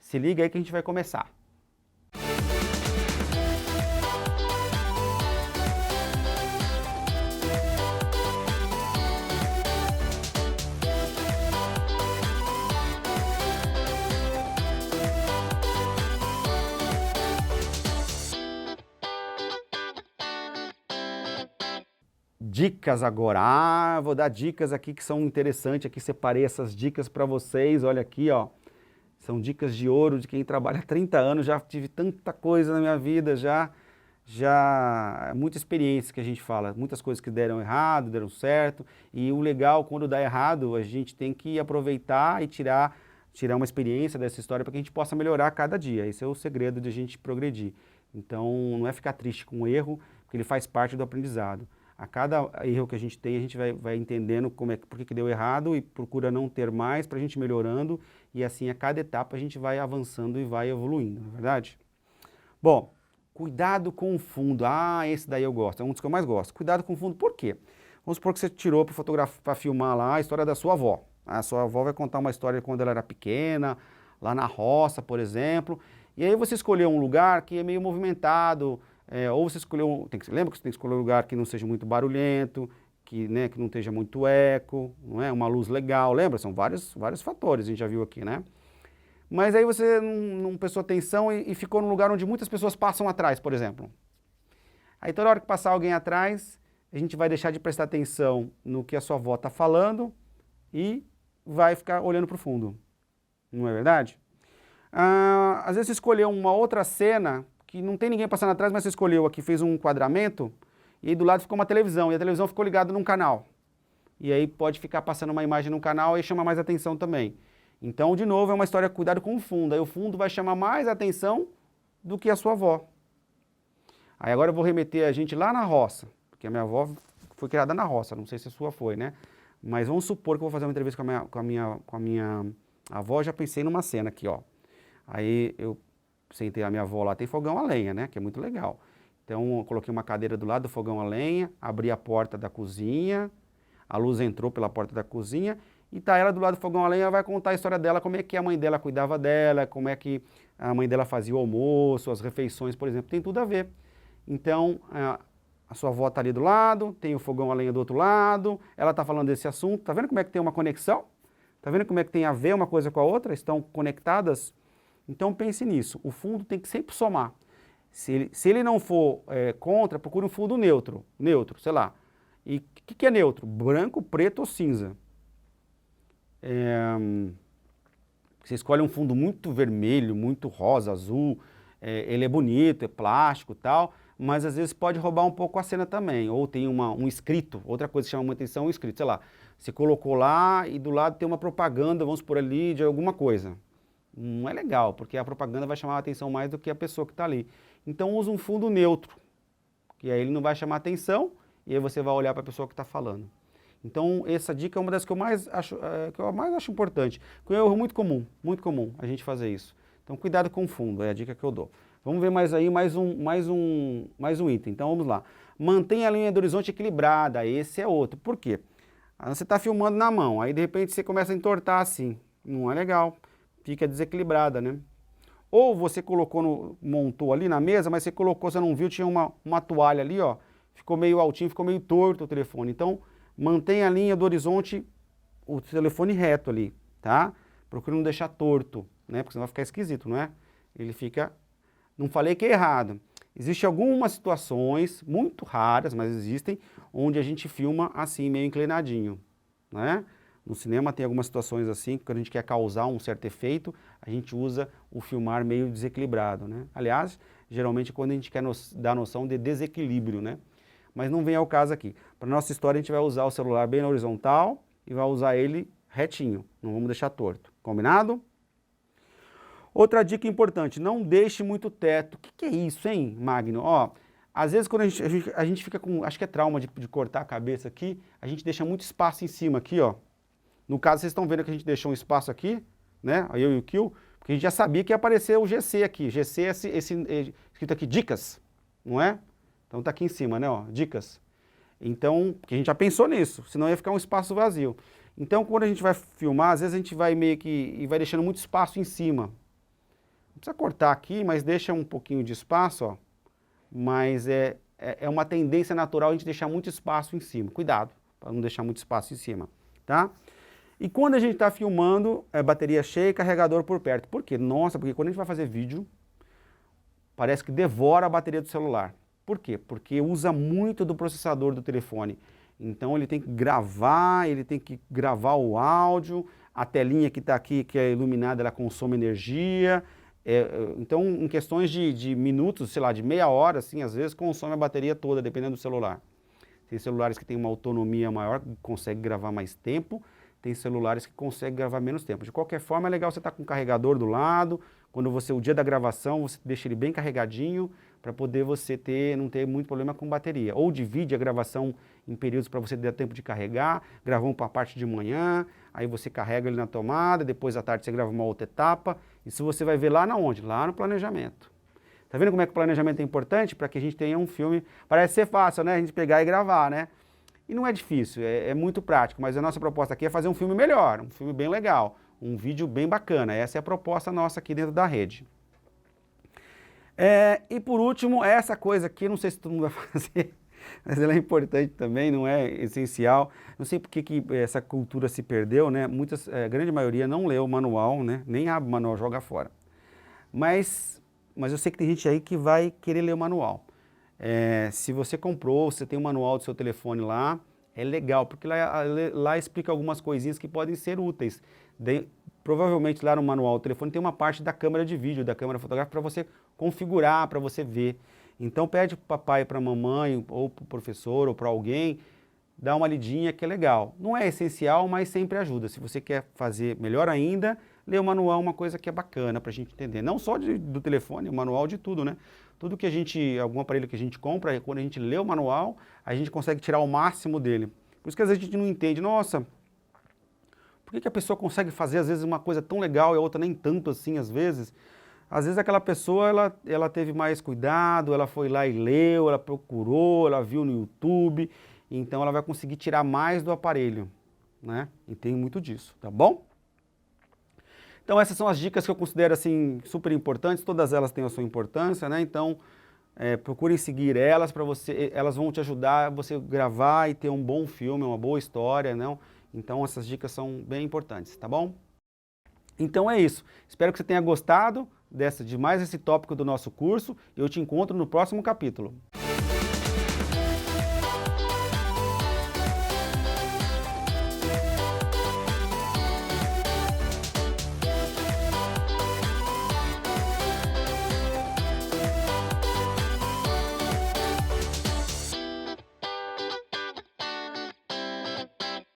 Se liga aí que a gente vai começar. Dicas agora, vou dar dicas aqui que são interessantes, aqui separei essas dicas para vocês, olha aqui ó, são dicas de ouro de quem trabalha há 30 anos, já tive tanta coisa na minha vida, muita experiência que a gente fala, muitas coisas que deram errado, deram certo, e o legal quando dá errado, a gente tem que aproveitar e tirar uma experiência dessa história para que a gente possa melhorar cada dia, esse é o segredo de a gente progredir. Então não é ficar triste com o erro, porque ele faz parte do aprendizado. A cada erro que a gente tem, a gente vai entendendo por que deu errado e procura não ter mais para a gente melhorando e assim a cada etapa a gente vai avançando e vai evoluindo, não é verdade? Bom, cuidado com o fundo. Ah, esse daí eu gosto, é um dos que eu mais gosto. Cuidado com o fundo, por quê? Vamos supor que você tirou para filmar lá a história da sua avó. A sua avó vai contar uma história de quando ela era pequena, lá na roça, por exemplo, e aí você escolheu um lugar que é meio movimentado, ou você escolheu, lembra que você tem que escolher um lugar que não seja muito barulhento, que não esteja muito eco, não é? Uma luz legal, lembra? São vários fatores, a gente já viu aqui, né? Mas aí você não prestou atenção e ficou num lugar onde muitas pessoas passam atrás, por exemplo. Aí toda hora que passar alguém atrás, a gente vai deixar de prestar atenção no que a sua avó está falando e vai ficar olhando para o fundo, não é verdade? Às vezes você escolheu uma outra cena que não tem ninguém passando atrás, mas você escolheu aqui, fez um enquadramento, e aí do lado ficou uma televisão, e a televisão ficou ligada num canal. E aí pode ficar passando uma imagem num canal e chama mais atenção também. Então, de novo, é uma história, cuidado com o fundo. Aí o fundo vai chamar mais atenção do que a sua avó. Aí agora eu vou remeter a gente lá na roça, porque a minha avó foi criada na roça, não sei se a sua foi, né? Mas vamos supor que eu vou fazer uma entrevista com a minha avó, já pensei numa cena aqui, ó. Aí eu sentei a minha avó lá, tem fogão a lenha, né, que é muito legal. Então eu coloquei uma cadeira do lado do fogão a lenha, abri a porta da cozinha, a luz entrou pela porta da cozinha e tá ela do lado do fogão a lenha, vai contar a história dela, como é que a mãe dela cuidava dela, como é que a mãe dela fazia o almoço, as refeições, por exemplo, tem tudo a ver. Então a sua avó tá ali do lado, tem o fogão a lenha do outro lado, ela tá falando desse assunto, tá vendo como é que tem uma conexão? Tá vendo como é que tem a ver uma coisa com a outra? Estão conectadas? Então pense nisso, o fundo tem que sempre somar. Se ele não for contra, procure um fundo neutro, sei lá. E o que é neutro? Branco, preto ou cinza. Você escolhe um fundo muito vermelho, muito rosa, azul, ele é bonito, é plástico e tal, mas às vezes pode roubar um pouco a cena também. Ou tem um escrito, outra coisa que chama muita atenção é um escrito, sei lá. Você colocou lá e do lado tem uma propaganda, vamos por ali, de alguma coisa. Não é legal, porque a propaganda vai chamar a atenção mais do que a pessoa que está ali. Então usa um fundo neutro, que aí ele não vai chamar atenção e aí você vai olhar para a pessoa que está falando. Então essa dica é uma das que eu mais acho importante, que é um erro muito comum a gente fazer isso. Então cuidado com o fundo, é a dica que eu dou. Vamos ver mais aí, mais um item. Então vamos lá. Mantenha a linha do horizonte equilibrada, esse é outro. Por quê? Você está filmando na mão, aí de repente você começa a entortar assim, não é legal. Fica desequilibrada, né? Ou você montou ali na mesa, mas você não viu, tinha uma toalha ali, ó, ficou meio altinho, ficou meio torto o telefone. Então, mantenha a linha do horizonte, o telefone reto ali, tá? Procure não deixar torto, né? Porque senão vai ficar esquisito, não é? Ele fica... Não falei que é errado. Existem algumas situações, muito raras, mas existem, onde a gente filma assim, meio inclinadinho, né? No cinema tem algumas situações assim, que quando a gente quer causar um certo efeito, a gente usa o filmar meio desequilibrado, né? Aliás, geralmente quando a gente quer dar noção de desequilíbrio, né? Mas não vem ao caso aqui. Para nossa história a gente vai usar o celular bem na horizontal e vai usar ele retinho, não vamos deixar torto. Combinado? Outra dica importante, não deixe muito teto. O que é isso, hein, Magno? Ó, às vezes quando a gente fica com, acho que é trauma de cortar a cabeça aqui, a gente deixa muito espaço em cima aqui, ó. No caso, vocês estão vendo que a gente deixou um espaço aqui, né? Eu e o Kill, porque a gente já sabia que ia aparecer o GC aqui. GC é escrito aqui, dicas, não é? Então tá aqui em cima, né? Ó, dicas. Então, porque a gente já pensou nisso, senão ia ficar um espaço vazio. Então, quando a gente vai filmar, às vezes a gente vai meio que vai deixando muito espaço em cima. Não precisa cortar aqui, mas deixa um pouquinho de espaço, ó. Mas é uma tendência natural a gente deixar muito espaço em cima. Cuidado, para não deixar muito espaço em cima, tá? E quando a gente está filmando, é bateria cheia e carregador por perto. Por quê? Nossa, porque quando a gente vai fazer vídeo, parece que devora a bateria do celular. Por quê? Porque usa muito do processador do telefone. Então ele tem que gravar o áudio, a telinha que está aqui, que é iluminada, ela consome energia. Então, em questões de minutos, sei lá, de meia hora, assim, às vezes consome a bateria toda, dependendo do celular. Tem celulares que têm uma autonomia maior, consegue gravar mais tempo. Tem celulares que conseguem gravar menos tempo. De qualquer forma, é legal você estar com o carregador do lado. Quando o dia da gravação, você deixa ele bem carregadinho para poder você não ter muito problema com bateria. Ou divide a gravação em períodos para você ter tempo de carregar. Gravou uma parte de manhã, aí você carrega ele na tomada, depois à tarde você grava uma outra etapa. Isso você vai ver lá na onde? Lá no planejamento. Tá vendo como é que o planejamento é importante? Para que a gente tenha um filme. Parece ser fácil, né? A gente pegar e gravar, né? E não é difícil, é muito prático, mas a nossa proposta aqui é fazer um filme melhor, um filme bem legal, um vídeo bem bacana. Essa é a proposta nossa aqui dentro da rede. E por último, essa coisa aqui, não sei se todo mundo vai fazer, mas ela é importante também, não é essencial. Não sei por que essa cultura se perdeu, né? A grande maioria não lê o manual, né? Nem abre o manual, joga fora. Mas eu sei que tem gente aí que vai querer ler o manual. Se você comprou, você tem o manual do seu telefone lá, é legal, porque lá explica algumas coisinhas que podem ser úteis. Provavelmente lá no manual do telefone tem uma parte da câmera de vídeo, da câmera fotográfica, para você configurar, para você ver. Então pede para o papai, para a mamãe, ou para o professor, ou para alguém, dá uma lidinha que é legal. Não é essencial, mas sempre ajuda. Se você quer fazer melhor ainda, ler o manual é uma coisa que é bacana para a gente entender. Não só do telefone, o manual de tudo, né? Tudo que algum aparelho que a gente compra, quando a gente lê o manual, a gente consegue tirar o máximo dele. Por isso que às vezes a gente não entende, nossa, por que a pessoa consegue fazer às vezes uma coisa tão legal e a outra nem tanto assim às vezes? Às vezes aquela pessoa, ela teve mais cuidado, ela foi lá e leu, ela procurou, ela viu no YouTube, então ela vai conseguir tirar mais do aparelho, né? E tem muito disso, tá bom? Então essas são as dicas que eu considero assim super importantes, todas elas têm a sua importância, né? Então procurem seguir elas elas vão te ajudar a você gravar e ter um bom filme, uma boa história, não? Então essas dicas são bem importantes, tá bom? Então é isso. Espero que você tenha gostado de mais esse tópico do nosso curso e eu te encontro no próximo capítulo.